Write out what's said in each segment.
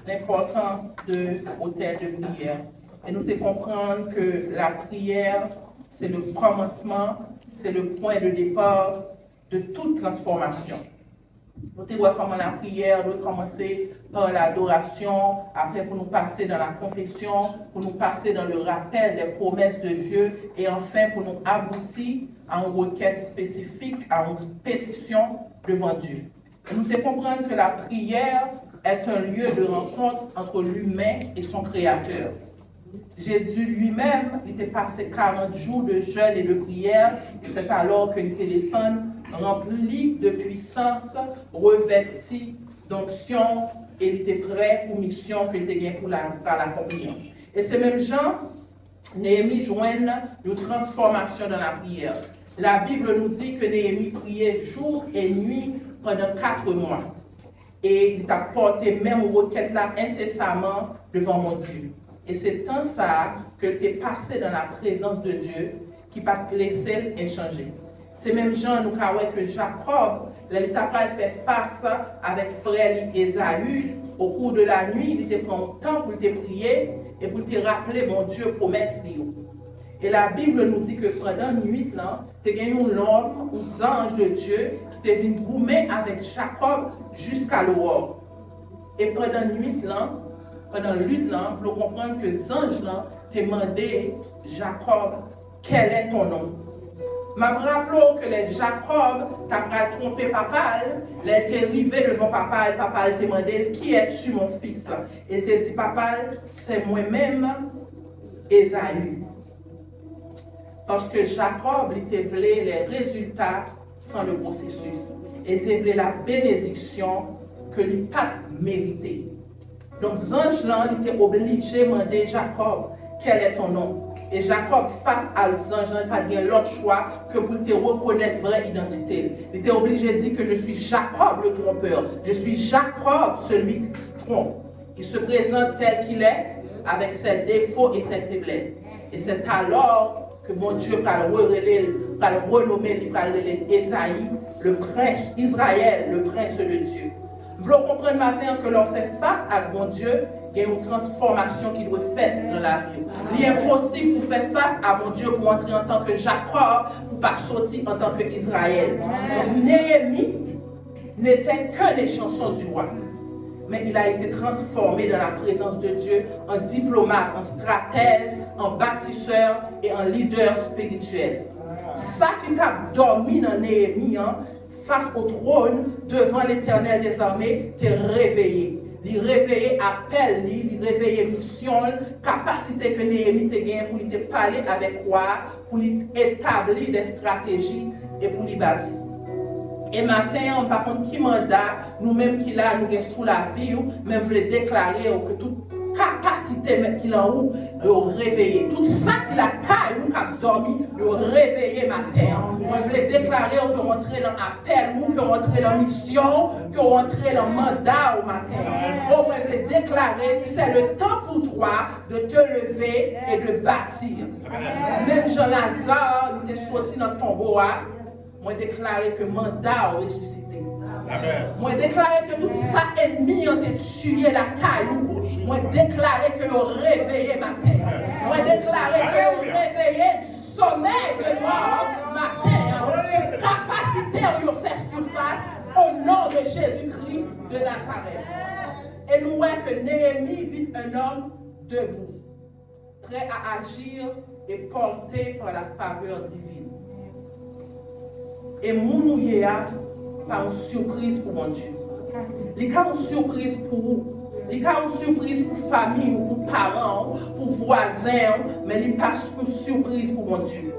l'importance de l'hôtel de prière. Et nous te comprendre que la prière, c'est le commencement, c'est le point de départ de toute transformation. Nous te voyons comment la prière doit commencer par l'adoration, après pour nous passer dans la confession, pour nous passer dans le rappel des promesses de Dieu, et enfin pour nous aboutir à une requête spécifique, à une pétition devant Dieu. Et nous te comprendre que la prière est un lieu de rencontre entre l'humain et son Créateur. Jésus lui-même était passé 40 jours de jeûne et de prière, et c'est alors qu'il était descendu, rempli de puissance, revêti d'onction, et il était prêt pour mission qu'il était gagné pour l'accomplir. Et ces mêmes gens, Néhémie joignent une transformation dans la prière. La Bible nous dit que Néhémie priait jour et nuit pendant 4 mois. Et il a porté même requête là incessamment devant mon Dieu. Et c'est tant ça que tu es passé dans la présence de Dieu qui va te laisser échanger. C'est même gens nous croyons que Jacob, l'état fait face avec frère Ésaü, au cours de la nuit, il te prend le temps pour te prier et pour te rappeler mon Dieu promesse. Et la Bible nous dit que pendant une nuit, tu as gagné l'homme, un ange de Dieu qui t'est venu goumer avec Jacob jusqu'à l'aurore. Et pendant une nuit, pendant la lutte, vous comprendre que les anges t'ont demandé, Jacob, quel est ton nom? Je me rappelle que les Jacob t'a trompé papa, il était arrivé devant papa et papa t'a demandé, qui es-tu mon fils? Il t'a dit, papa, c'est moi-même, Ésaü. Parce que Jacob, il t'a voulu les résultats sans le processus. Il t'a voulu la bénédiction que lui pas mérité. Donc, les anges là, il était obligé de demander Jacob, quel est ton nom? Et Jacob, face à les anges, il n'a pas de l'autre choix que pour te reconnaître vraie identité. Il était obligé de dire que je suis Jacob le trompeur. Je suis Jacob, celui qui trompe. Il se présente tel qu'il est, avec ses défauts et ses faiblesses. Et c'est alors que mon Dieu va le renommer, il va le renommer Ésaïe, le prince Israël, le prince de Dieu. Vous voulez comprendre matin que l'on fait face à mon Dieu, il y a une transformation qui doit être faite dans la vie. Il est impossible pour faire face à mon Dieu pour entrer en tant que Jacob, pour pas sortir en tant qu'Israël. Donc Néhémie n'était que des chansons du roi. Mais il a été transformé dans la présence de Dieu en diplomate, en stratège, en bâtisseur et en leader spirituel. Ça qui t'a dormi dans Néhémie, face au trône, devant l'Éternel des armées, t'es réveillé. Il réveillé appel, il réveillé mission, capacité que Néhémie te gagne pour te parler avec quoi, pour établir des stratégies et pour les bâtir. Et matin, par contre, qui mandat, nous-mêmes qui là, nous sommes sous la vie, même voulons déclarer que toute capacité qu'il a où, réveiller. Tout ça qu'il a caillé, nous qui avons dormi, nous réveiller matin. Nous voulons déclarer que nous rentrons dans l'appel, que nous rentrons dans la mission, que nous rentrons dans le mandat au matin. Nous voulons déclarer que c'est le temps pour toi de te lever et de bâtir. Même Jean Lazare, il était sorti dans le tombeau. Moi, déclaré que le mandat a ressuscité. Moi, déclaré que tout ça ennemi ont tué la caillou. Moi, déclaré que vous réveillez matin. Moi, déclaré que vous réveillez du sommeil de mort matin. Capacité de faire surface au nom de Jésus-Christ de Nazareth. Et nous voyons que Néhémie vit un homme debout, prêt à agir et porté par la faveur divine. Et mon yéa pas une surprise pour mon Dieu. Il y a une surprise pour vous. Il y a une surprise pour famille, ou pour parents, pour voisins, mais il n'y a pas une surprise pour mon Dieu.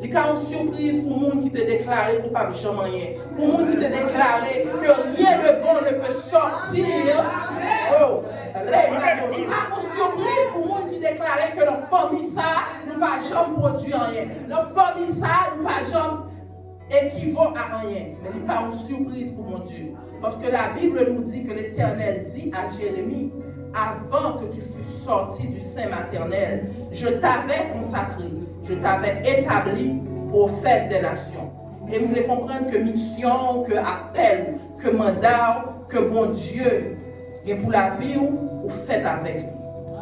Il y a une surprise pour les gens qui te déclaré pour pas jamais rien. Pour les gens qui te déclaré que rien de bon ne peut sortir. Oh, il y a une surprise pour les gens qui déclaré que leur famille ça ne va jamais produire rien. Leur famille ça ne va jamais équivaut à rien. Mais il n'y a pas une surprise pour mon Dieu. Parce que la Bible nous dit que l'Éternel dit à Jérémie, avant que tu fusses sorti du sein maternel, je t'avais consacré, je t'avais établi prophète des nations. Et vous voulez comprendre que mission, que appel, que mandat que bon Dieu est pour la vie ou fait avec lui.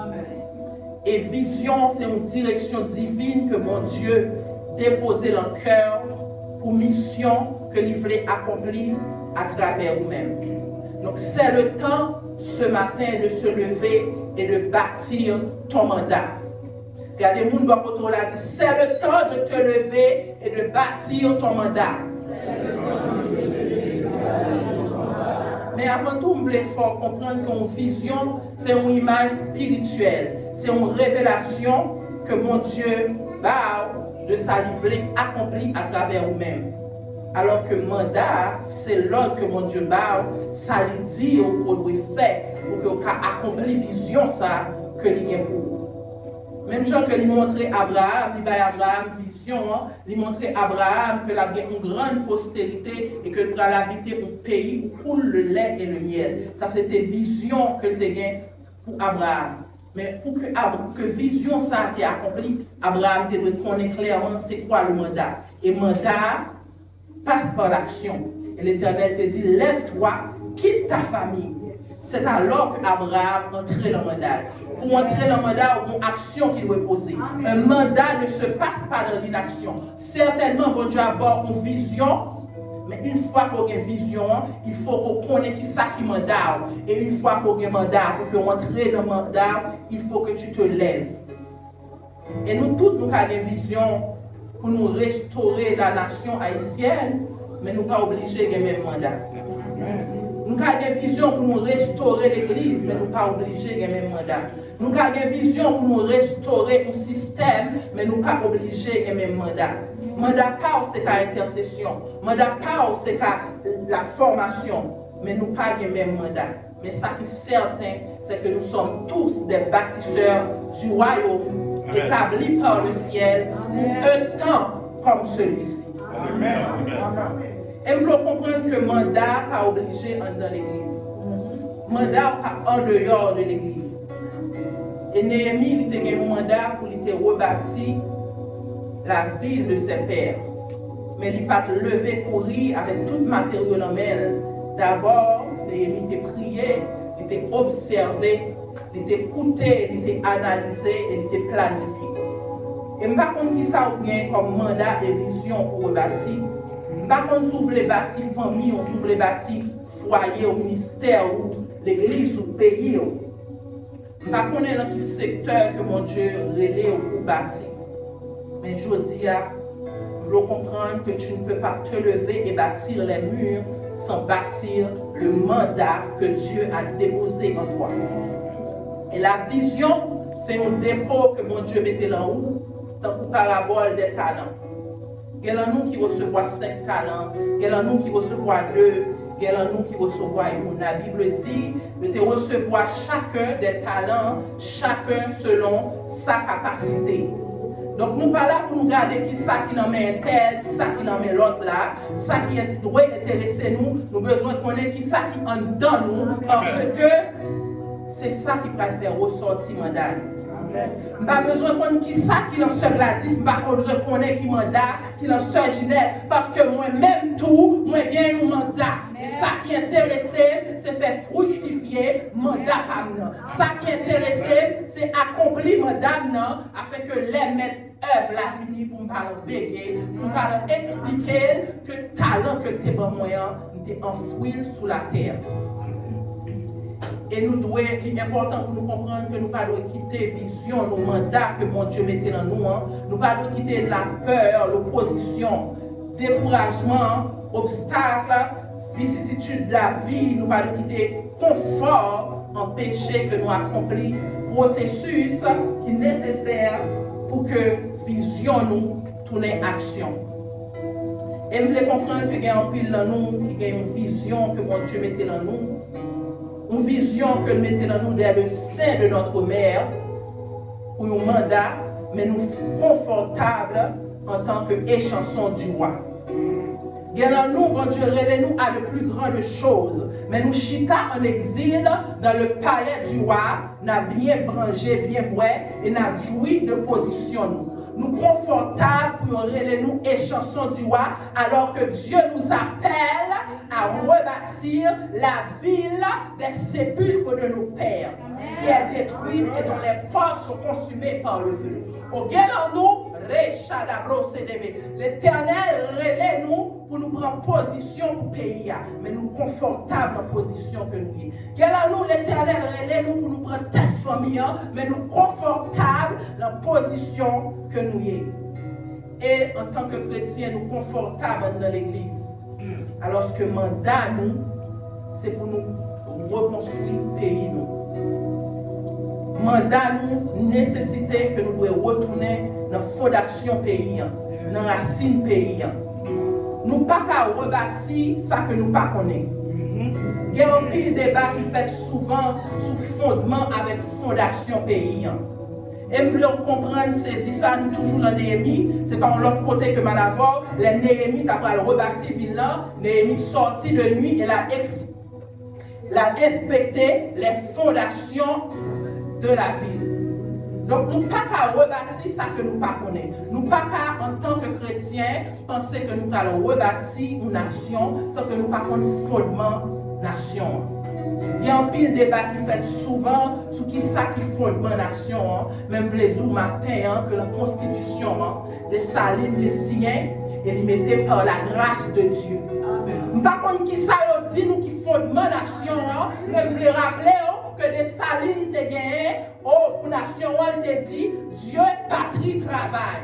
Amen. Et vision, c'est une direction divine que mon Dieu déposé dans le cœur pour mission que il voulait accomplir à travers vous-même. Donc c'est le temps ce matin de se lever et de bâtir ton mandat. Regardez, mon doit dire, c'est le temps de te lever et de bâtir ton mandat. Mais avant tout, je voulais comprendre qu'une vision, c'est une image spirituelle. C'est une révélation que mon Dieu parle de sa livrée accomplie à travers vous-même. Alors que mandat, c'est l'ordre que mon Dieu parle, ça lui dit qu'on doit faire pour qu'on accompli vision ça que l'il y a pour. Même gens que lui montrer Abraham, il va Abraham vision, lui montrer Abraham que la une grande postérité et que pourra habiter un pays où coule le lait et le miel. Ça c'était vision que tu as pour Abraham. Mais pour que vision ça a été accomplie, Abraham doit connaître clairement c'est quoi le mandat. Et mandat passe par l'action. Et l'Éternel te dit, lève-toi, quitte ta famille. C'est alors qu'Abraham entrait dans le mandat. Pour entrer dans le mandat, il y a une action qu'il doit poser. Un mandat ne se passe pas dans l'inaction. Certainement, bon Dieu aborde une vision, mais une fois qu'on a une vision, il faut qu'on connaisse qui ça qui mandat. Et une fois qu'on a un mandat, pour qu'on entre dans le mandat, il faut que tu te lèves. Et nous tous, nous avons une vision pour nous restaurer la nation haïtienne, mais nous ne sommes pas obligés de même mandat. Nous avons une vision pour nous restaurer l'église, mais nous ne sommes pas obligés de même mandat. Nous avons une vision pour nous restaurer un système, mais nous ne sommes pas obligés de même mandat. Mandat pas c'est qu'à intercession. Mandat pas c'est qu'à la formation, mais nous pas le même mandat. Mais ça qui est certain, c'est que nous sommes tous des bâtisseurs du royaume établi par le ciel un temps comme celui-ci. Amen. Et je veux comprendre que mandat n'est pas obligé dans l'église. Mandat n'est pas en dehors de l'église. Et Néhémie il a eu un mandat pour rebâtir la ville de ses pères. Mais il n'a pas levé courir avec tout le matériel en main. D'abord, Néhémie a prié, il a observé, il a écouté, il a analysé et il a planifié. Et je ne sais pas qui ça ou comme mandat et vision pour rebâtir. Par contre, si vous voulez bâtir famille, si vous voulez bâtir foyer, au ministère, ou l'église, ou le pays, par contre, dans quel secteur que mon Dieu relève pour bâtir. Mais je dis, je veux comprendre que tu ne peux pas te lever et bâtir les murs sans bâtir le mandat que Dieu a déposé en toi. Et la vision, c'est un dépôt que mon Dieu mettait en haut, dans une parabole des talents. Il y a nous qui recevons 5 talents, il y a nous qui recevons 2, il y a nous qui recevons 1. La Bible dit de recevoir chacun des talents, chacun selon sa capacité. Donc nous ne sommes pas là pour nous garder qui ça qui en met un tel, qui ça qui en met l'autre là, ça qui doit intéresser nous, nous avons besoin de connaître qui ça qui en donne nous, parce que c'est ça qui va faire ressortir le mandat. Je n'ai pas besoin de connaître qui ça qui est dans ce Gladys, je n'ai pas besoin de connaître qui mandat, qui est dans ce Ginette, parce que moi-même tout, moi bien un mandat. Et ça qui est intéressé, c'est faire fructifier le mandat. Ça qui est intéressé, c'est accomplir le mandat, afin que les maîtres œuvre la fini pour me parler béguer, pour me parler expliquer que le talent que tu es bon moyen, tu es enfoui sous la terre. Et nous devons, il est important pour nous comprendre que nous ne pouvons pas quitter la vision, le mandat que mon Dieu mettait dans nous. Nous ne pouvons pas quitter la peur, l'opposition, découragement, obstacles, vicissitudes de la vie. Nous ne pouvons pas quitter confort, empêcher que nous accomplissions processus qui est nécessaire pour que vision nous tourne action. Et nous voulons comprendre qu'il y a un pile dans nous, qu'il y a une vision que mon Dieu mettait dans nous. Une vision que nous mettons dans nous dans le sein de notre mère, pour un mandat, mais nous confortables en tant qu'échanson du roi. Nous, bon Dieu, révèle-nous à de plus grandes choses, mais nous chita en exil dans le palais du roi, n'a bien branché, bien boit, et n'a joui de position nous. nous confortables pour relayer nous et chansons du roi, alors que Dieu nous appelle à rebâtir la ville des sépulcres de nos pères, qui est détruite et dont les portes sont consumées par le feu. Au nous, l'Éternel relaie nous pour nous prendre position pour le pays, mais nous confortables en position que nous sommes. Nous, l'Éternel relaie nous pour nous prendre tête famille, mais nous confortables dans la position que nous sommes. Et en tant que chrétiens, nous confortables dans l'Église. Alors que le mandat, nous, c'est pour nous reconstruire le pays. Mandat, nous, nécessité que nous devons retourner dans la fondation pays, dans la racine pays. Nous ne pouvons pas rebâtir ça que nous ne connaissons pas. Il y a un pile débat qui fait souvent sous fondement avec fondation pays. Et nous voulons comprendre, saisir ça, nous toujours dans Néhémie, c'est pas de l'autre côté que Manavor, les Néhémie, après le rebâtir ville là, Néhémie sorti de nuit et l'a inspecté les fondations de la ville. Donc, nous ne pouvons pas rebâtir ça que nous ne connaissons pas. Nous ne pouvons pas, en tant que chrétiens, penser que nous allons rebâtir une nation sans que nous ne connaissions pas le fondement nation. Il y a un pile débat qui fait souvent sur qui ça qui fondement nation. Même je l'ai dit au matin que la constitution des salines des siens est limitée par la grâce de Dieu. Par contre, qui ça dit nous qui fondement nation, même je l'ai rappelé que des salines te gagné, pour nation, on te dit Dieu, patrie, travail.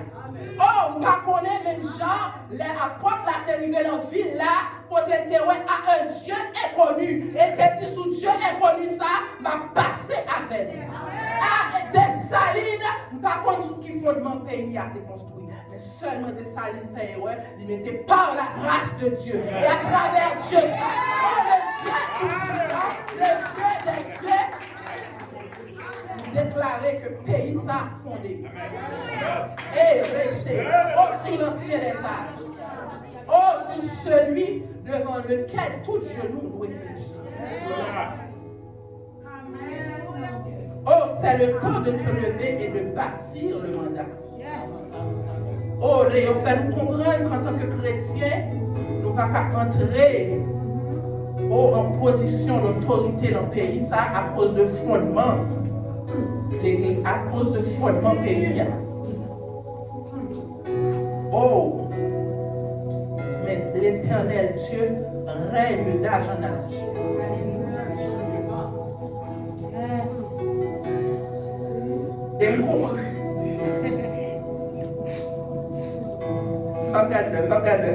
Oh, on ne connaît même gens, les apôtres là, t'es arrivé dans la ville là, quand elle te à un Dieu inconnu. Et te dit sous Dieu inconnu ça, m'a passé avec. Ah, des salines, par contre, ce qui fondement pays a été construit. Mais seulement des salines fait, limitées par la grâce de Dieu. Et à travers Dieu, le Dieu des dieux, déclarer que le pays sera fondé. Et réché, sur l'ancien des âges. Sur celui devant lequel tout genou doit fléchir. C'est le temps de te lever et de bâtir le mandat. Réo fait nous comprendre qu'en tant que chrétiens, nous ne pouvons pas entrer en position d'autorité dans le pays, ça à cause de fondement. L'Église à cause de fondement pays. Mais l'Éternel Dieu règne d'âge en âge. Et moi, regarde.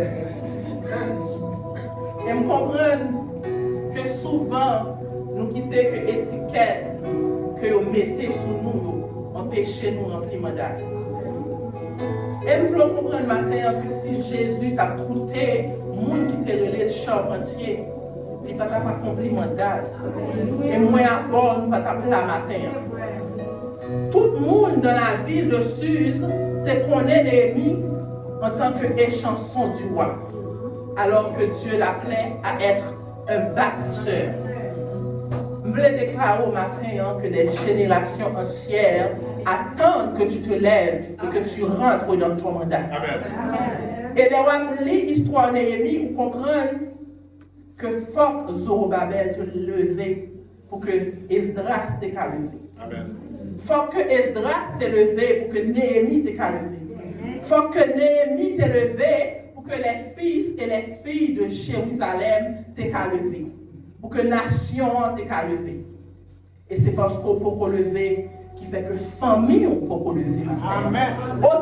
Et me comprendre que souvent, nous quittons que étiquette que vous mettez sur nous, empêchez nous de remplir le mandat. Et nous voulons comprendre le matin que si Jésus t'a trouvé, le monde qui t'a relé le charpentier, il ne va pas accomplir le mandat. Et moi, avant, nous ne va pas le matin. Tout le monde dans la ville de Suse te connaît Néhémie en tant qu'échanson du roi, alors que Dieu l'appelait à être un bâtisseur. Je voulais déclarer au matin que des générations entières attendent que tu te lèves et que tu rentres dans ton mandat. Amen. Et les rois lisent l'histoire de Néhémie pour comprendre que fort Zorobabel te lever pour que Esdras te levé. Faut que Esdras s'est levé pour que Néhémie te levé. Faut que Néhémie te levé pour que les fils et les filles de Jérusalem te levé. Pour que la nation te levé. Et c'est parce qu'on peut lever qui fait que famille on peut lever. Amen.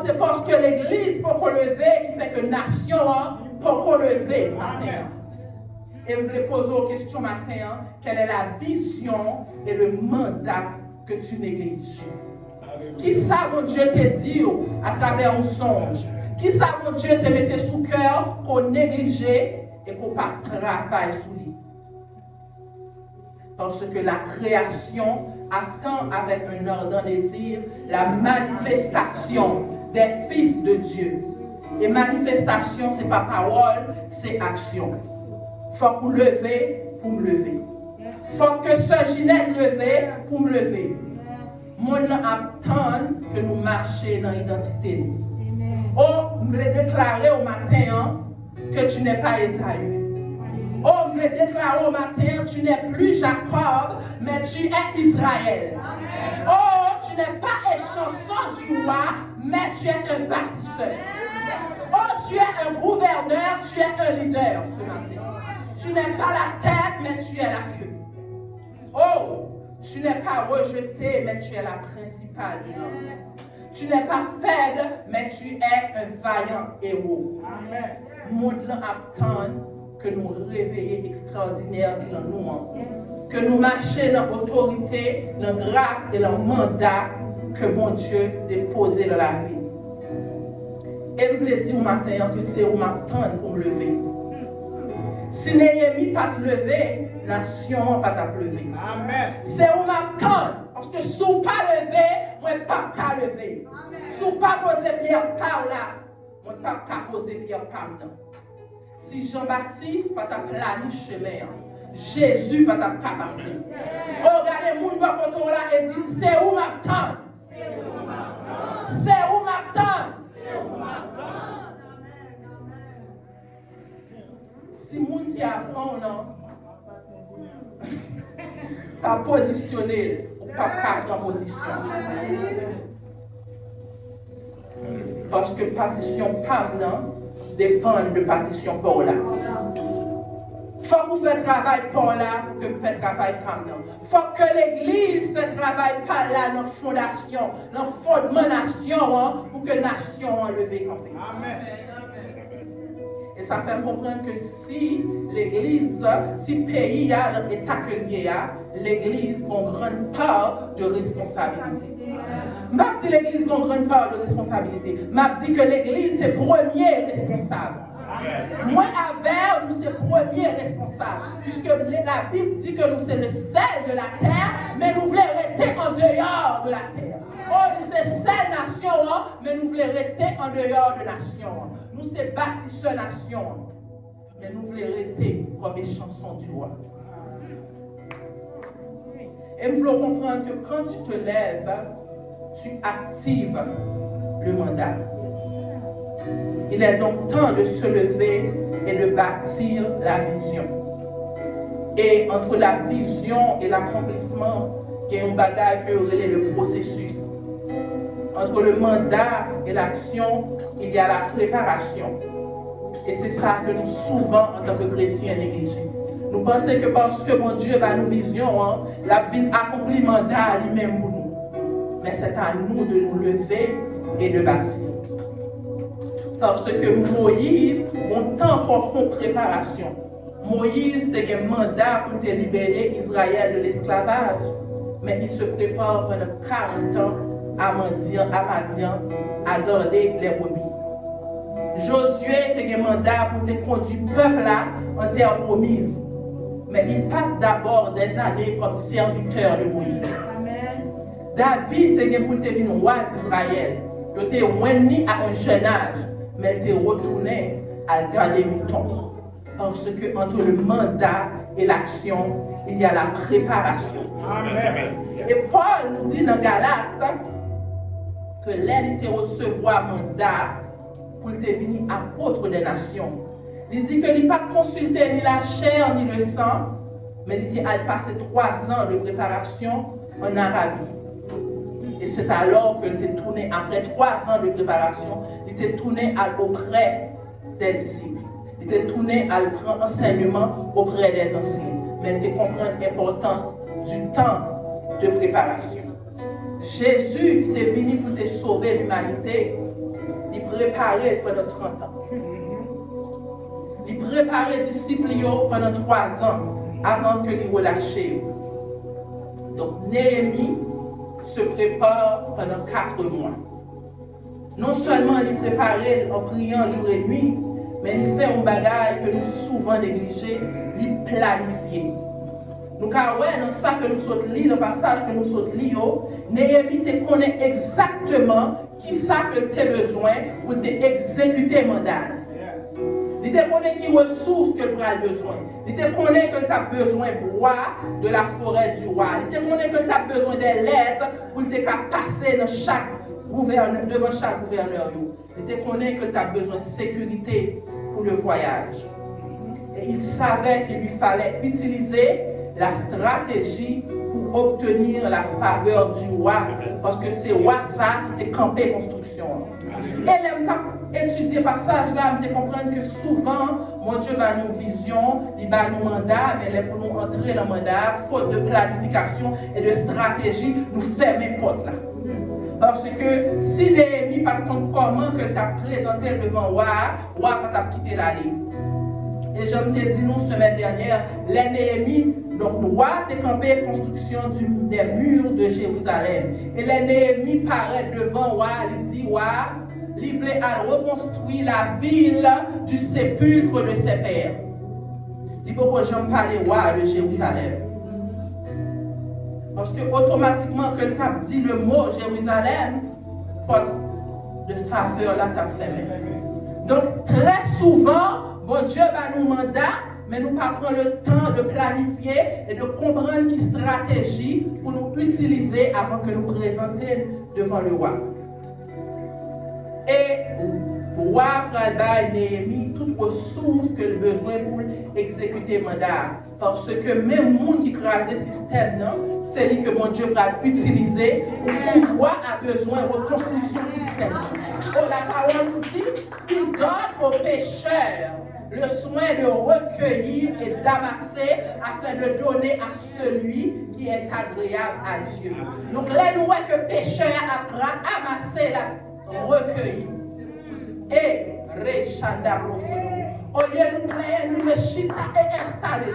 C'est parce que l'église peut lever qui fait que nation peut lever. Amen. Et je voulais poser une question matin, quelle est la vision et le mandat que tu négliges? Qui ça, mon Dieu, te dit à travers un songe? Qui ça, mon Dieu, te mettait sous cœur qu'on négligeait et qu'on pas travaille sous lui? Parce que la création attend avec un ardent désir la manifestation des fils de Dieu. Et manifestation, ce n'est pas parole, c'est action. Il faut que vous levez pour me lever. Il faut que ce Ginette leve pour me lever. Mon attend que nous marchions dans l'identité. Oh, je voulais déclarer au matin que tu n'es pas Esaü. Oh, je voulais déclarer au matin, tu n'es plus Jacob, mais tu es Israël. Oh, tu n'es pas échanson du roi, mais tu es un bâtisseur. Oh, tu es un gouverneur, tu es un leader ce matin. Tu n'es pas la tête, mais tu es la queue. Oh, tu n'es pas rejeté, mais tu es la principale de l'homme. Tu n'es pas faible, mais tu es un vaillant héros. Monde attend que nous réveillions extraordinaires dans nous. Que nous marchions dans l'autorité, dans la grâce et dans le mandat que mon Dieu déposé dans la vie. Et je voulais dire au matin que c'est où m'attendre pour me lever. Si Néhémie pas te lever, la nation ne pas te lever. C'est où m'attendre. Parce que si vous ne pas lever, moi ne peux pas lever. Si vous ne pas poser pierre par là, moi ne peux pas poser pierre par là. Si Jean-Baptiste pas ta planifié chemin, Jésus pas ta passer. Regardez mon photo là et dit c'est où m'attendre. C'est où m'attendre. Si moun qui a fond non, pas positionné ou pas en position. Parce que partition PAM non dépend de partition pour là. Faut que vous faites travail pour là, que vous faites travail PAM non. Faut que l'église fait travail par là dans la fondation, dans le fondement nation pour que la nation enlevée comme ça. Amen. Et ça fait comprendre que si l'église, si le pays a l'état que l'église a une grande part de responsabilité. Je ne dis pas l'église a une grande part de responsabilité. Je dis que l'église c'est premier responsable. Moi, avec nous, c'est premier responsable. Puisque la Bible dit que nous, c'est le sel de la terre, mais nous voulons rester en dehors de la terre. Oh, nous, c'est seule nation, mais nous voulons rester en dehors de la nation. Nous, c'est bâtisseur nation, mais nous voulons rester comme les chansons du roi. Et nous voulons comprendre que quand tu te lèves, tu actives le mandat. Il est donc temps de se lever et de bâtir la vision. Et entre la vision et l'accomplissement, il y a un bagage qui est le processus. Entre le mandat et l'action, il y a la préparation. Et c'est ça que nous, souvent, en tant que chrétiens, négligeons. Nous pensons que parce que mon Dieu va nous vision, la vie accomplit le mandat lui-même pour nous. Mais c'est à nous de nous lever et de bâtir. Parce que Moïse, mon temps fort fond préparation. Moïse a un mandat pour te libérer Israël de l'esclavage. Mais il se prépare pendant 40 ans à Madian, à garder les brebis. Josué a un mandat pour te conduire le peuple là en terre promise. Mais il passe d'abord des années comme serviteur de Moïse. Amen. David a pour te venir roi d'Israël. Il était réuni à un jeune âge. Mais il est retourné à garder le mouton. Parce que entre le mandat et l'action, il y a la préparation. Amen. Et Paul nous dit dans Galates que l'aide était recevoir mandat pour devenir apôtre des nations. Il dit qu'il n'a pas consulté ni la chair ni le sang, mais il dit qu'il a passé 3 ans de préparation en Arabie. Et c'est alors qu'il était tourné, après 3 ans de préparation, il était tourné auprès des disciples. Il était tourné à prendre enseignement auprès des anciens. Mais il était comprendre l'importance du temps de préparation. Jésus qui était venu pour te sauver l'humanité, il préparait pendant 30 ans. Il préparait les disciples pendant 3 ans avant que il relâche. Donc Néhémie se prépare pendant 4 mois. Non seulement il préparait en priant jour et nuit, mais il fait un bagage que nous souvent négligé, il planifier. Nous avons dans ça que nous sommes lire, dans le passage que nous sommes lire, Néhémie te connaît exactement qui ça que tu as besoin pour exécuter le mandat. Il te connaît qui ressources que tu as besoin. Il te connaît que tu as besoin de bois de la forêt du roi. Il te connaît que tu as besoin des lettres pour te passer dans chaque devant chaque gouverneur. Il te connaît que tu as besoin de sécurité pour le voyage. Et il savait qu'il lui fallait utiliser la stratégie pour obtenir la faveur du roi. Parce que c'est roi ça qui t'a campé construction. Et là, étudier le passage là, je comprends que souvent, mon Dieu va nous vision, il va nous mandat, mais pour nous entrer dans le mandat, faute de planification et de stratégie, nous fermer porte là. Parce que si Néhémie, par contre, comment que tu as présenté devant roi, roi va t'a quitté l'allée. Et je me t'ai dit, nous, semaine dernière, les Néhémie, donc le roi a campé construction des murs de Jérusalem. Et les Néhémie paraît devant roi, il dit, roi, il voulait reconstruire la ville du sépulcre de ses pères. Il faut que j'en parle roi de Jérusalem. Parce que automatiquement que tu as dit le mot Jérusalem, de faveur là tu as fait. Donc très souvent, bon Dieu va nous mandat, mais nous pas prendre le temps de planifier et de comprendre quelle stratégie pour nous utiliser avant que nous présenter devant le roi. Et le roi prend Néhémie toutes ressources que le besoin pour exécuter le mandat. Parce que même le monde qui crase le système, c'est lui que mon Dieu va utiliser pour le roi a besoin de reconstruction du système. La parole nous dit qu'il donne aux pécheurs le soin de recueillir et d'amasser afin de donner à celui qui est agréable à Dieu. Donc là, nous voyons que pécheur apprend à amasser la recueillir. Et Rechanda au lieu de nous plaindre, nous le chita et installer.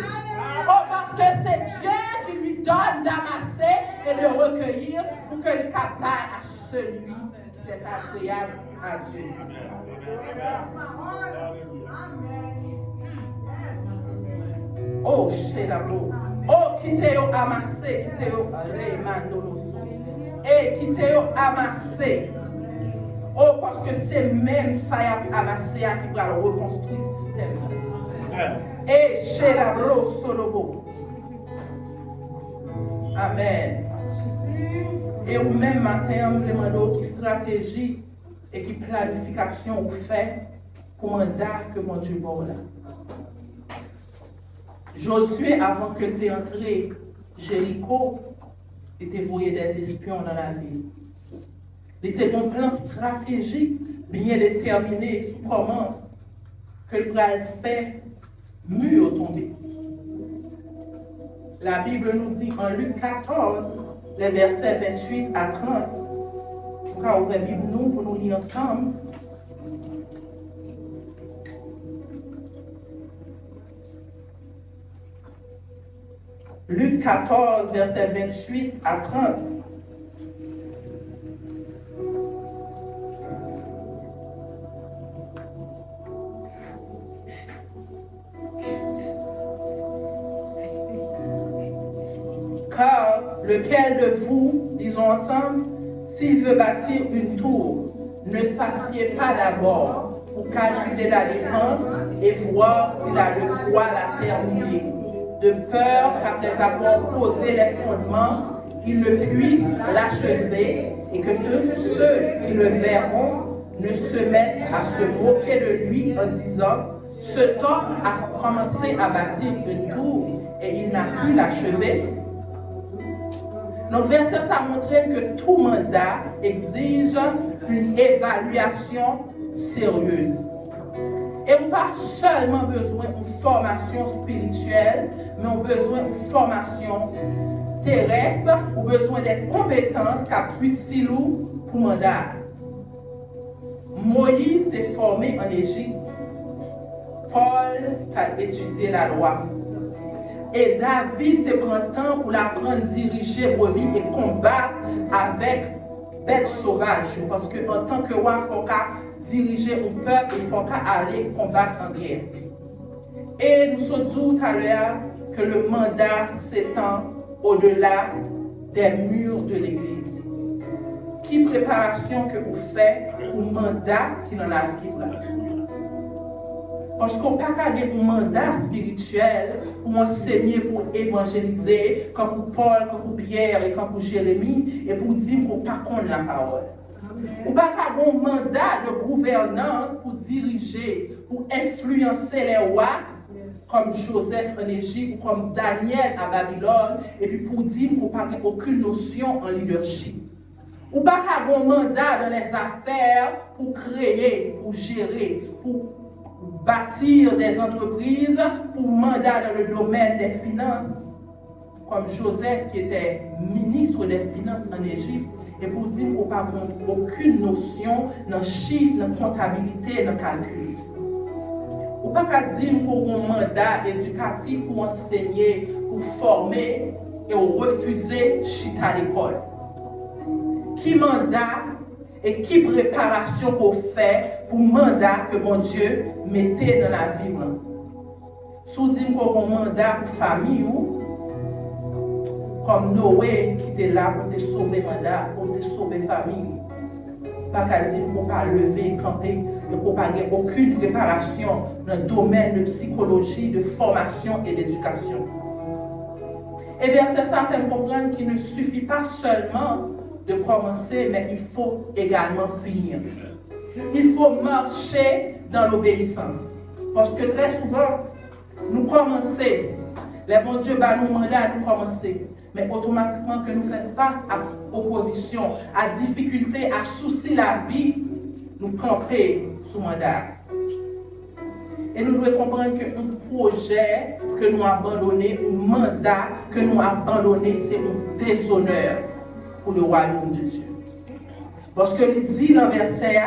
Oh, parce que c'est Dieu qui lui donne d'amasser et de recueillir pour que le capable à celui qui est agréable à Dieu. Oh, Shedabo. Oh, qui t'est amassé, qui t'est remandolo. Et qui t'est amassé. Oh, parce que c'est même ça qui a amassé qui va reconstruire le système. Et Shedabo Solobo. Amen. Et au même matin, on me demande qui stratégie et qui planification vous fait pour mandat que mon Dieu bon là. Josué, avant que tu aies entré Jéricho, était voué des espions dans la ville. Il était un plan stratégique bien déterminé sur comment que le bras fait mur tomber. La Bible nous dit en Luc 14, les versets 28 à 30, en tout cas, ouvrez la Bible nous pour nous lire ensemble. Luc 14, versets 28 à 30. Car lequel de vous, disons ensemble, s'il veut bâtir une tour, ne s'assied pas d'abord pour calculer la dépense et voir s'il a de quoi la terminer, de peur qu'après avoir posé les fondements, il ne puisse l'achever et que tous ceux qui le verront ne se mettent à se moquer de lui en disant « Ce temps a commencé à bâtir une tour et il n'a pu l'achever ». Donc, verset, ça montre que tout mandat exige une évaluation sérieuse. Et on n'a pas seulement besoin d'une formation spirituelle, mais on a besoin d'une formation terrestre, on a besoin des compétences qu'a pris Silou pour mandat. Moïse était formé en Égypte. Paul a étudié la loi. Et David te prend temps pour l'apprendre à diriger brebis et combattre avec bêtes sauvages. Parce qu'en tant que roi, il faut diriger un peuple, il faut aller combattre en guerre. Et nous sommes dit tout à l'heure que le mandat s'étend au-delà des murs de l'église. Quelle préparation que vous faites pour le mandat qui est dans la vie là? Parce qu'on n'a pas un mandat spirituel pour enseigner, pour évangéliser, comme pour Paul, comme pour Pierre et comme pour Jérémie, et pour dire qu'on ne pas connaît la parole. Ou pas avoir un mandat de gouvernance pour diriger, pour influencer les rois, comme Joseph en Égypte ou comme Daniel à Babylone, et puis pour dire qu'on n'a pas aucune notion en leadership. Ou pas avoir un mandat dans les affaires pour créer, pour gérer, pour bâtir des entreprises, pour mandat dans le domaine des finances, comme Joseph qui était ministre des Finances en Égypte, et pour dire qu'on n'a pas aucune notion dans le chiffre, dans la comptabilité, dans le calcul. Ou pas qu'à dire pour un mandat éducatif pour enseigner, pour former, et refuser chita à l'école. Qui mandat et qui préparation qu'on fait pour mandat que mon Dieu mettait dans la vie. Si vous dites pour un mandat pour famille ou comme Noé qui était là pour te sauver mandat, pour te sauver famille. Pas qu'à dire pour ne pas lever, camper, et pour ne pas avoir aucune préparation dans le domaine de psychologie, de formation et d'éducation. Et verset ça fait me comprendre qu'il ne suffit pas seulement de commencer, mais il faut également finir. Il faut marcher dans l'obéissance. Parce que très souvent, nous commençons, les bons dieux nous mandat à nous commencer. Mais automatiquement que nous faisons face à opposition, à difficulté, à souci la vie, nous camper sous mandat. Et nous devons comprendre qu'un projet que nous abandonnons, un mandat que nous abandonnons, c'est un déshonneur pour le royaume de Dieu. Parce que il dit dans le verset 1,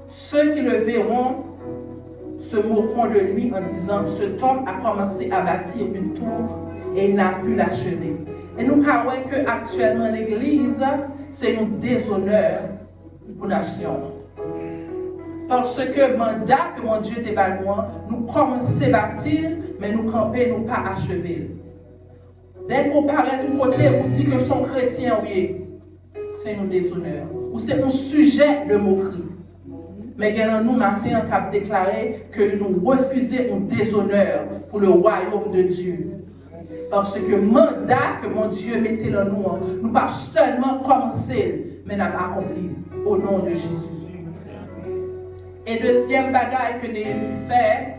ceux qui le verront se moqueront de lui en disant cet homme a commencé à bâtir une tour et il n'a pu l'achever. Et nous croyons que actuellement l'Église, c'est un déshonneur pour la nation. Parce que le mandat que mon Dieu t'a donné, nous commençons à bâtir, mais nous camper, nous pas achever. Dès qu'on paraît du côté, on dit que son chrétien, oui, c'est un déshonneur. Ou c'est un sujet de moquerie. Mais nous, matin, on a déclaré que nous refusons un déshonneur pour le royaume de Dieu. Parce que le mandat que mon Dieu mettait dans nous, nous pas seulement commencer, mais nous avons accompli au nom de Jésus. Et deuxième bagaille que Néhémie fait,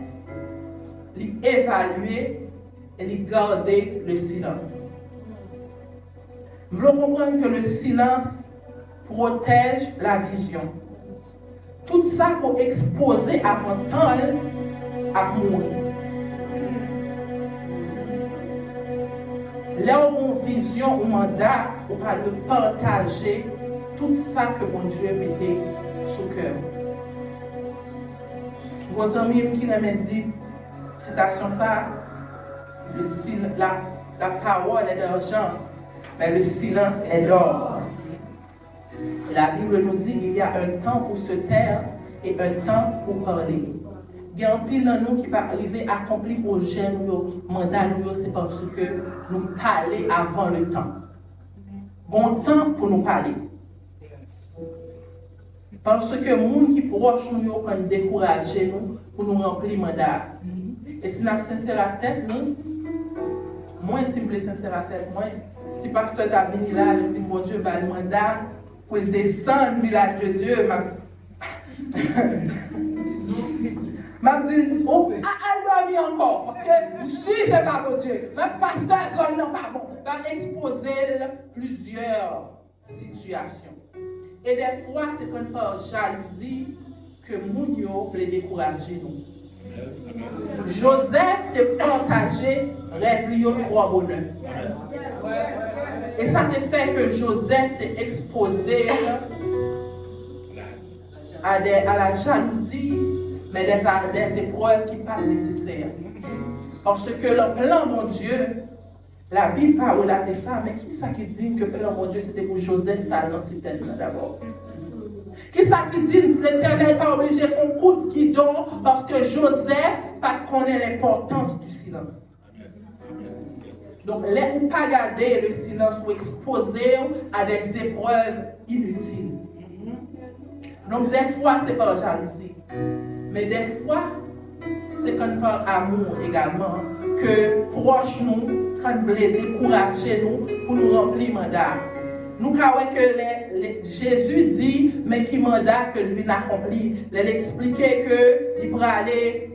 l'évaluer et garder le silence. Nous voulons comprendre que le silence protège la vision. Tout ça pour exposer avant temps à mourir. Là où on vision ou mandat, on va de partager tout ça que mon Dieu mettait sous cœur. Vos amis qui m'ont dit, citation ça, la parole est d'argent, mais le silence est d'or. La Bible nous dit qu'il y a un temps pour se taire et un temps pour parler. Il y a un pile dans nous qui va arriver à accomplir le projet, le mandat, c'est parce que nous parlons avant le temps. Bon temps pour nous parler. Parce que les gens qui proches nous peuvent décourager nous pour nous remplir le mandat. Et si nous avons sincère la tête, nous, moi, si vous voulez sincère la tête, moi, si parce que tu as venu là, je dis, mon Dieu, le mandat, pour descendre du village de Dieu, m'a dit, oh, elle doit encore, parce que si c'est pas bon Dieu, le pasteur n'est pas bon, va exposer plusieurs situations. Et des fois, c'est comme par jalousie que Mounio voulait décourager nous. Joseph te partagé rêve trois bonheurs. Et ça te fait que Joseph t'est exposé à la jalousie, mais des épreuves qui ne sont pas nécessaires. Parce que le plan, mon Dieu, la Bible parle de ça, mais qui ça qui dit que le plan, mon Dieu, c'était pour Joseph Talent, c'était d'abord. Qui ça qui dit que l'Éternel n'est pas obligé de faire un coup qui donne parce que Joseph pas connaît l'importance du silence. Donc, laissez pas garder le silence ou exposer à des épreuves inutiles. Donc, des fois, c'est par jalousie. Mais des fois, c'est comme par amour également que proche nous, quand vous voulez décourager nous pour nous remplir le mandat. Nous croyons que Jésus dit, mais qui mandat que le vient accompli. Il expliquait que il pourrait aller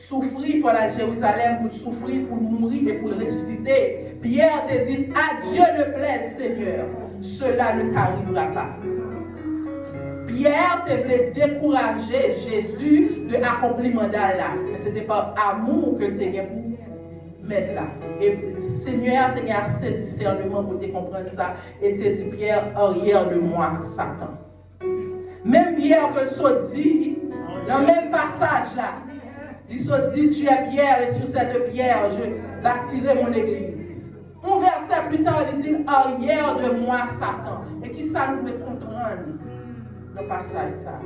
souffrir, il faut aller à Jérusalem pour souffrir, pour mourir et pour ressusciter. Pierre te dit, à Dieu ne plaise, Seigneur, cela ne t'arrivera pas. Pierre te voulait décourager Jésus de accomplir le mandat là. Mais ce n'était pas amour que tu as pour mettre là. Et le Seigneur t'a assez de discernement pour te comprendre ça. Et te dit, Pierre, arrière de moi, Satan. Même Pierre que le dit, dans le même passage là, il se dit, tu es Pierre et sur cette pierre, je bâtirai mon église. Un verset plus tard, il dit, arrière de moi, Satan. Et qui ça nous fait comprendre dans le passage ça?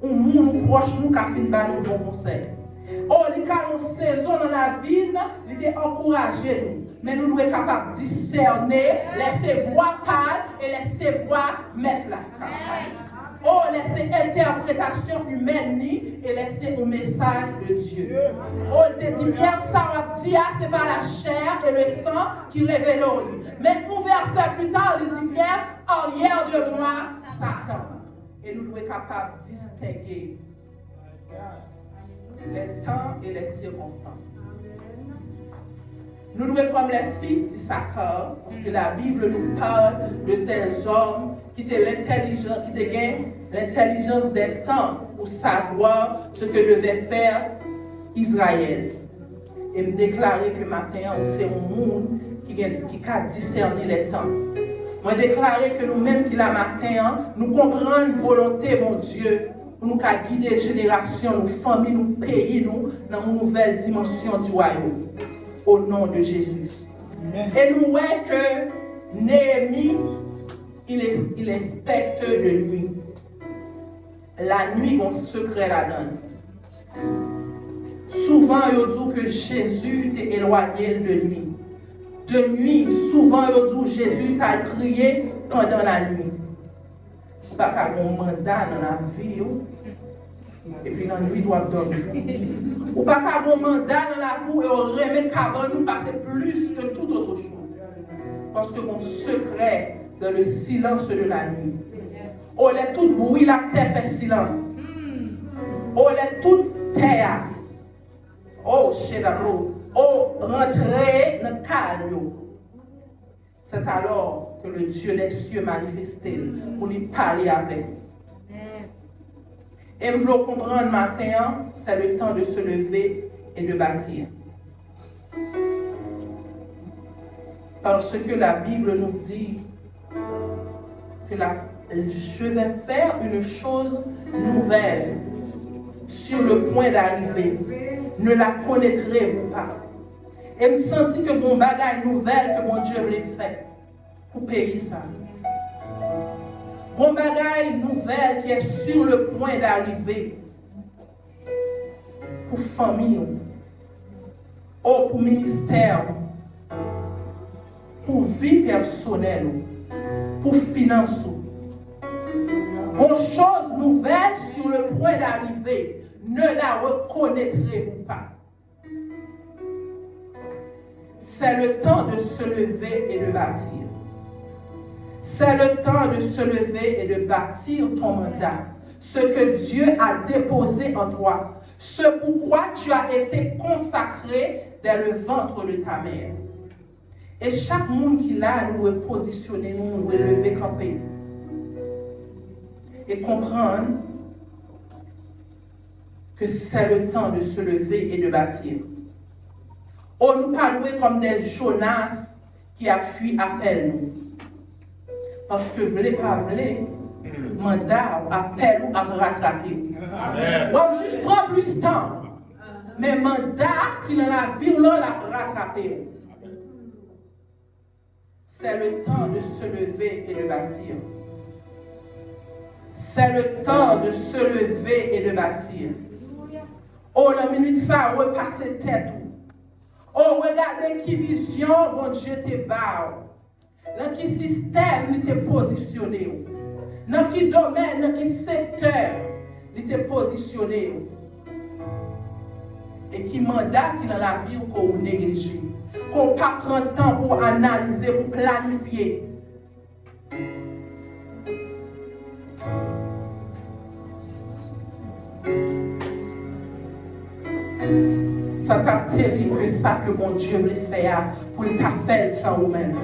Un monde proche nous qui a fait un bon conseil. Oh, il y a une saison dans la vie, il est encouragé nous. Mais nous devons être capables de discerner, laisser voir parler et laisser voir mettre la campagne. Oh, laisser interprétation humaine et laisser un message de Dieu. Oh, il te dit bien, ça dit, c'est pas la chair et le sang qui révèlent. Mais un verset plus tard, il dit bien, arrière de moi, Satan. Et nous devons être capables de distinguer les temps et les circonstances. Nous devons prendre les fils d'Issachar, parce que la Bible nous parle de ces hommes qui étaient l'intelligence, qui étaient l'intelligence des temps pour savoir ce que devait faire Israël. Et me déclarer que maintenant, c'est un monde qui a discerné les temps. Je déclarer que nous-mêmes qui la matin, nous comprenons volonté, mon Dieu, pour nous guider les générations, nos familles, nos pays, nous, dans une nouvelle dimension du royaume. Au nom de Jésus. Amen. Et nous voyons que Néhémie, il est spectre de nuit. La nuit, on secret la donne. Souvent, il dit que Jésus t'est éloigné de nuit. De nuit, souvent, il dit que Jésus t'a crié pendant la nuit. Pas qu'à un mandat dans la vie. Et puis dans la nuit, doit dormir. Ou pas qu'à un mandat dans la vie et on remet qu'avant nous passer plus que toute autre chose. Parce que mon secret dans le silence de la nuit. Oh, les tout bruit, la terre fait silence. Oh, les toute terre. Oh, Shedabro. Oh, rentrer dans le calme. C'est alors que le Dieu des cieux manifesté pour lui parler avec. Et je veux comprendre matin, c'est le temps de se lever et de bâtir. Parce que la Bible nous dit que je vais faire une chose nouvelle sur le point d'arriver. Ne la connaîtrez-vous pas? Et me sentis que mon bagage nouvelle que mon Dieu voulait faire pour payer ça. Mon bagage nouvelle qui est sur le point d'arriver pour famille, ou pour ministère, pour vie personnelle, pour finances. Une chose nouvelle sur le point d'arriver, ne la reconnaîtrez-vous pas. C'est le temps de se lever et de bâtir. C'est le temps de se lever et de bâtir ton mandat. Ce que Dieu a déposé en toi. Ce pourquoi tu as été consacré dans le ventre de ta mère. Et chaque monde qui l'a, nous est positionné, nous est levé, camper. Et comprendre que c'est le temps de se lever et de bâtir. On nous parle comme des Jonas qui a fui appel nous. Parce que voulez pas voulez, mandat, appel ou à rattraper. On juste prend plus de temps. Mais mandat qui dans la vie, on l'a rattrapé. C'est le temps de se lever et de bâtir. C'est le temps de se lever et de bâtir. Oh, la minute ça, repasser tête. Oh, regardez qui vision, bon Dieu te barre. Dans quel système il t'est positionné. Dans quel domaine, dans quel secteur il t'est positionné. Et qui mandat qui dans la vie qu'on néglige. Qu'on ne pas prend temps pour analyser, pour planifier. terrible que ça que mon Dieu voulait faire pour ta faire sans vous-même.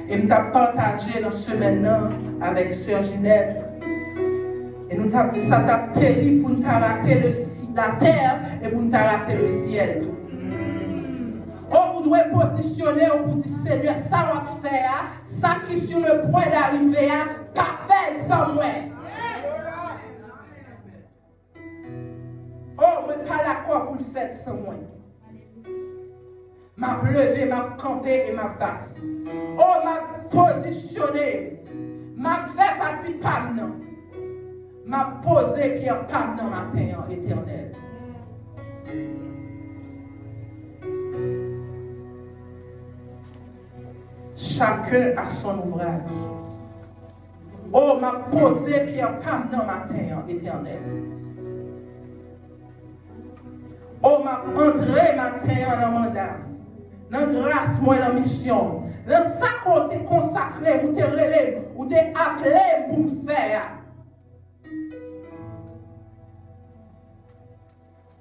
Et nous avons partagé dans ce maintenant avec Sœur Ginette. Et nous avons dit ça t'a terrible pour nous rater la terre et pour nous rater le ciel. Oh, vous devez positionner, vous dites Seigneur, ça va faire, ça qui est sur le point d'arriver, pas faire sans moi. Oh, mais pas d'accord pour le faire sans moi. M'a levé, m'a campé et m'a battu. Oh, m'a positionné, m'a fait partie pam non. M'a posé pierre pam non matin éternel. Chacun a son ouvrage. Oh, m'a posé pierre pam non matin éternel. Oh, m'a entré matin dans mon mandat. Dans grâce, moi, dans mission. Dans ça qu'on t'est consacré, ou t'es relé, ou t'es appelé pour me faire.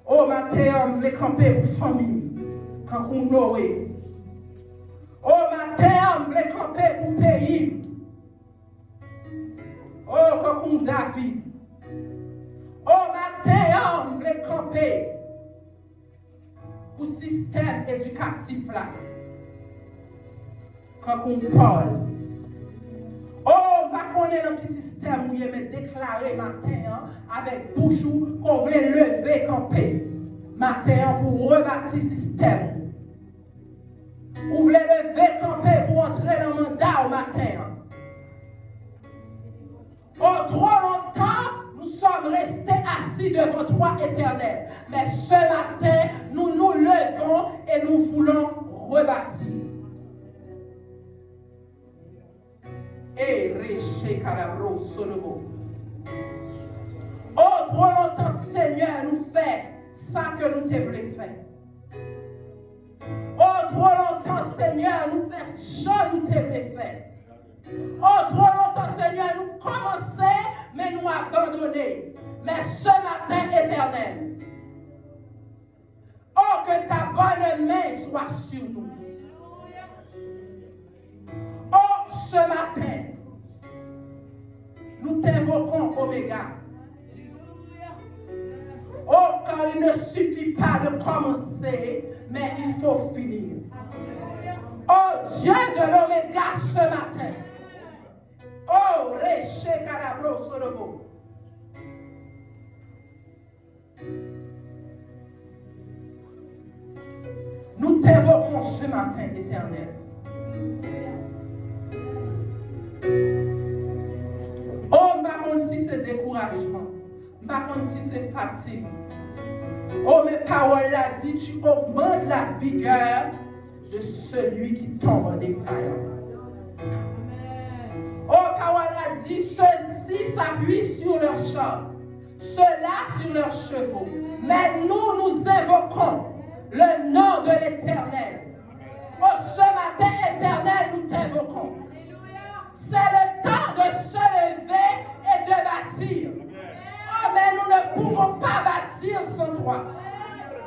Oh, matin, on voulait camper pour famille. Quand on Noé. Oh, matin, on voulait camper pour pays. Oh, quand on David. Oh, matin, on voulait camper pour le système éducatif là. Quand on parle. Oh, on est dans le système où il est déclaré matin avec bouchou qu'on voulait lever camper. Matin pour rebâtir le système. Vous voulez lever camper pour entrer dans le mandat au matin. Oh, trop longtemps, nous sommes restés assis devant toi éternel. Mais ce matin, nous nous levons et nous voulons rebâtir. Et Réché Calabro Solomo. Oh, trop longtemps, Seigneur, nous fait ça que nous te voulons faire. Oh, trop longtemps, Seigneur, nous fait ça que nous te voulons faire. Oh, trop longtemps, Seigneur, nous commençons, mais nous abandonner. Mais ce matin, éternel, oh, que ta bonne main soit sur nous. Oh, ce matin, nous t'invoquons, Oméga. Oh, car il ne suffit pas de commencer, mais il faut finir. Oh, Dieu de l'Oméga ce matin. Oh, Réché Calabro Solomo. Nous t'invoquons ce matin, éternel. Oh, par contre, si c'est découragement, par contre, si c'est fatigue. Oh, mes paroles là dit, tu augmentes la vigueur de celui qui tombe en défaillance. Oh, parole a dit, ceux-ci s'appuient sur leurs chars, ceux-là sur leurs chevaux. Mais nous, nous invoquons le nom de l'Éternel. Oh, ce matin, Éternel, nous t'invoquons. C'est le temps de se lever et de bâtir. Oh, mais nous ne pouvons pas bâtir sans toi.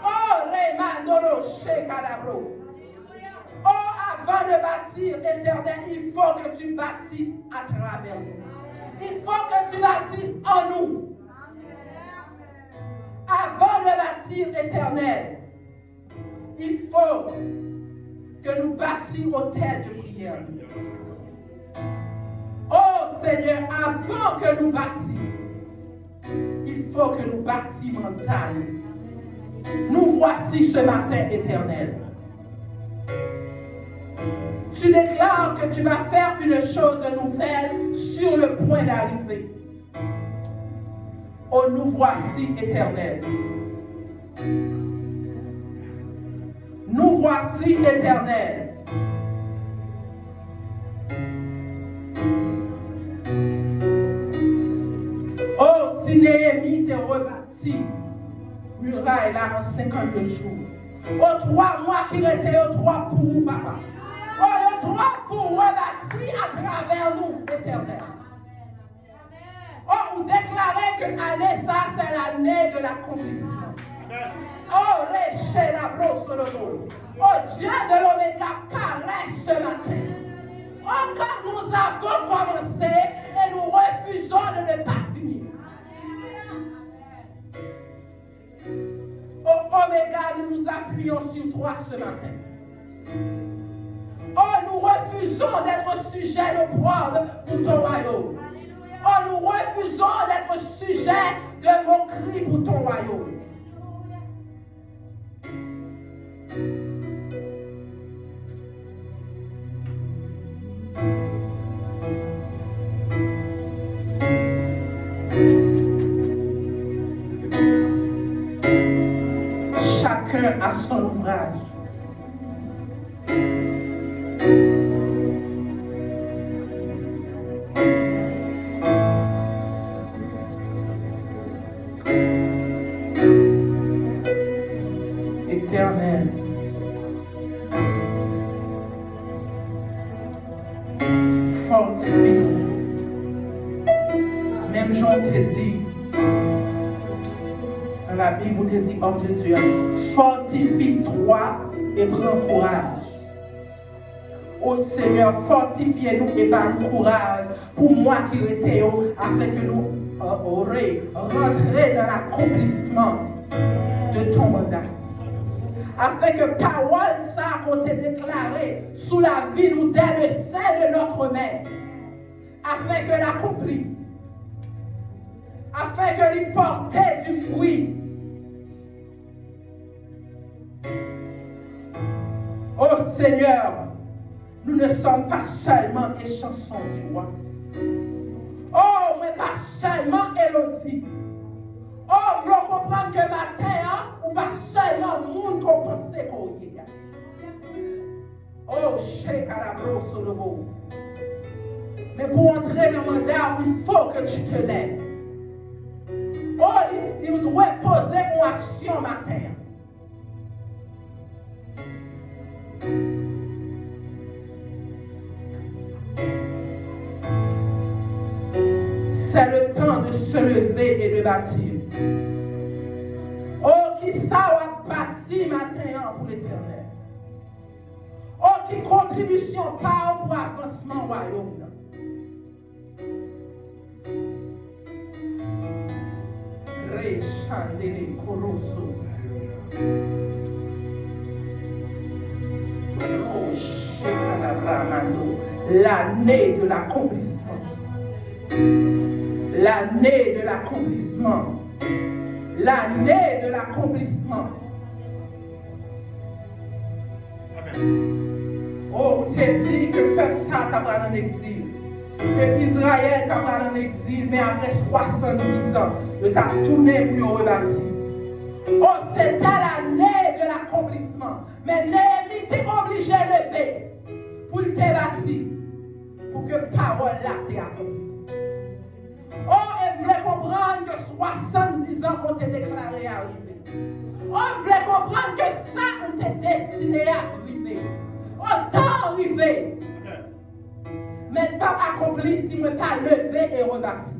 Oh, Remandolo Shekalabro. Oh, avant de bâtir, Éternel, il faut que tu bâtisses à travers nous. Il faut que tu bâtisses en nous. Avant de bâtir, Éternel, il faut que nous bâtissions autel de prière. Oh Seigneur, avant que nous bâtissions, il faut que nous bâtissions mental. Nous voici ce matin, Éternel. Tu déclares que tu vas faire une chose nouvelle sur le point d'arriver. Oh, nous voici, Éternel. Nous voici, Éternel. Oh, si Néhémie t'est rebâti, muraille là en 52 jours. Oh, 3 mois qui étaient aux 3 pour vous, papa. Oh, les 3 pour rebâtir à travers nous, Éternel. Oh, Oh, vous déclarez que l'année, ça, c'est l'année de l'accomplissement. Oh, Réché la brosse le mot. Oh, Dieu de l'Oméga paraît ce matin. Oh, quand nous avons commencé et nous refusons de ne pas finir. Oh, Oméga, nous nous appuyons sur toi ce matin. Oh, nous refusons d'être sujet d'opprobre pour ton royaume. Oh, nous refusons d'être sujet de moquerie pour ton royaume. Chacun a son ouvrage. Éternel, fortifie-nous. Même Jean te dit, dans la Bible, on te dit, homme de Dieu, fortifie-toi et prends courage. Ô Seigneur, fortifiez-nous et par nous courage pour moi qui étais afin que nous aurions rentré dans l'accomplissement de ton mandat. Afin que parole ça qu'on t'ait déclaré sous la vie nous dès le sein de notre mère. Afin que l'accomplit. Afin que lui portait du fruit. Oh Seigneur, nous ne sommes pas seulement les chansons du roi. Oh, mais pas seulement Élodie. Oh, je comprends que matin, ou pas seulement le monde qu'on pensait qu'on y est. Oh, Shekarabro Solobo. Mais pour entrer dans le mandat, il faut que tu te lèves. Oh, il doit poser une action matin. C'est le temps de se lever et de bâtir. Oh, qui ça va bâtir matin pour l'éternel. Oh, qui contribution par pour avancement royaume. Réchandele Corosso. Oh, Shekalabramando. L'année de l'accomplissement. L'année de l'accomplissement. L'année de l'accomplissement. Oh, on t'a dit que le peuple ça t'a pas en exil. Que Israël t'a pas en exil, mais après 70 ans, il t'a tourné pour rebâtir. Oh, c'était l'année de l'accomplissement. Mais Néhémie t'est obligé de lever pour te bâtir. Pour que parole là t'ait accomplie. Oh, elle voulait comprendre que 70 ans qu'on t'a déclaré à arriver. Oh, elle voulait comprendre que ça, on t'est destiné à arriver. Oh, temps arrivé. Mais pas accompli si je ne pas levé et rebâti.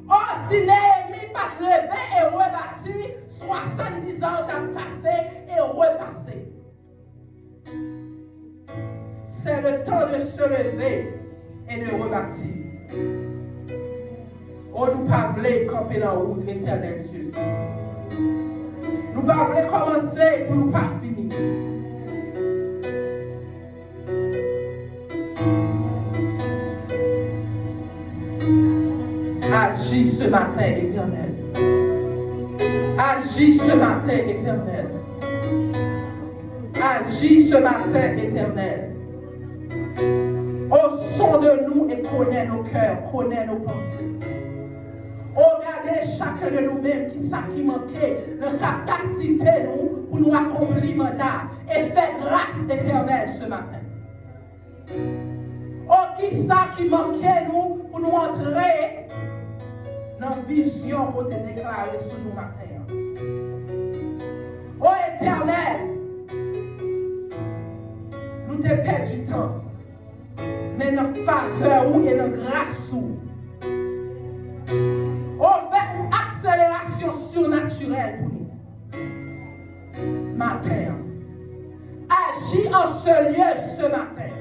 Oh, si Néhémie pas levé et rebâti, 70 ans t'as passé et repassé. C'est le temps de se lever et de rebâtir. Oh, nous ne pas voulons camper dans la route éternelle Dieu. Nous ne pas voulons commencer pour nous pas finir. Agis ce matin, éternel. Agis ce matin, éternel. Agis ce matin, éternel. Au son de nous et connais nos cœurs, connais nos pensées. Regardez chacun de nous-mêmes qui ça qui manquait, notre capacité nous pour nous accomplir le mandat et faire grâce éternelle ce matin. Oh, qui ça qui manquait nous pour nous entrer dans la vision qu'on t'a déclarée sur nous matin. Oh éternel, nous t'ai perdu du temps, mais notre faveur et notre grâce naturel pour nous. Matin. Agis en ce lieu ce matin.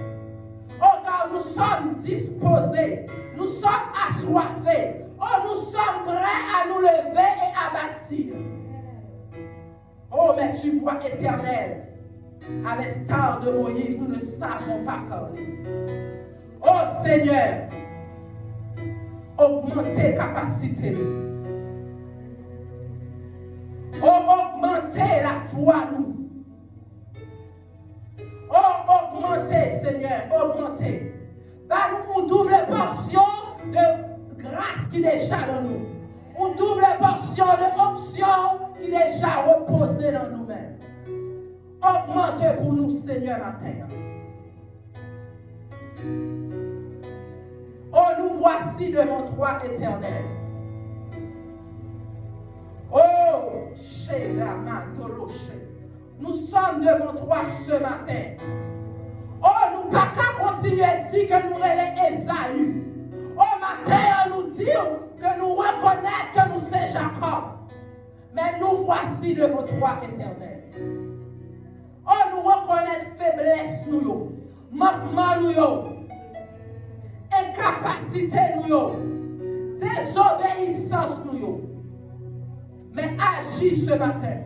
Oh, car nous sommes disposés, nous sommes assoiffés. Oh, nous sommes prêts à nous lever et à bâtir. Oh, mais tu vois, Éternel, à l'instar de Moïse, nous ne savons pas parler. Oh Seigneur, augmentez capacité. Oh, augmentez la foi nous. Oh, augmentez, Seigneur, augmentez. Donne-nous une double portion de grâce qui est déjà dans nous. Une double portion de option qui est déjà reposée dans nous-mêmes. Augmentez pour nous, Seigneur, matin. Oh, nous voici devant toi, Éternel. Oh, Sheila Mantoloche. Nous sommes devant toi ce matin. Oh, nous ne pouvons pas continuer à dire que nous sommes Esaü. Oh, matin, nous disons que nous reconnaissons que nous sommes Jacob. Mais nous voici devant toi, Éternel. Oh, nous reconnaissons faiblesse, nous, manquement, nous, incapacité, nous, désobéissance, nous. Mais agis ce matin.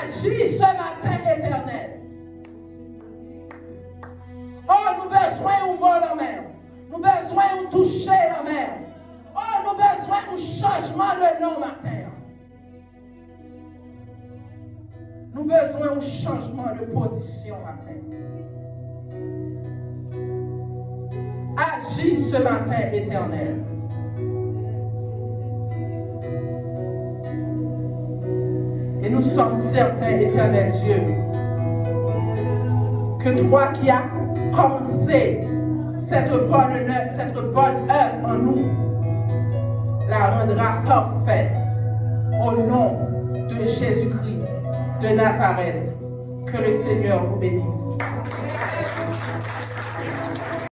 Agis ce matin, Éternel. Oh, nous besoin de mot la mer. Nous besoin de toucher la mer. Oh, nous besoin de changement de nom matin. Nous besoin d'un changement de position matin. Agis ce matin, Éternel. Et nous sommes certains, Éternel Dieu, que toi qui as commencé cette bonne œuvre en nous, la rendra parfaite au nom de Jésus-Christ de Nazareth. Que le Seigneur vous bénisse.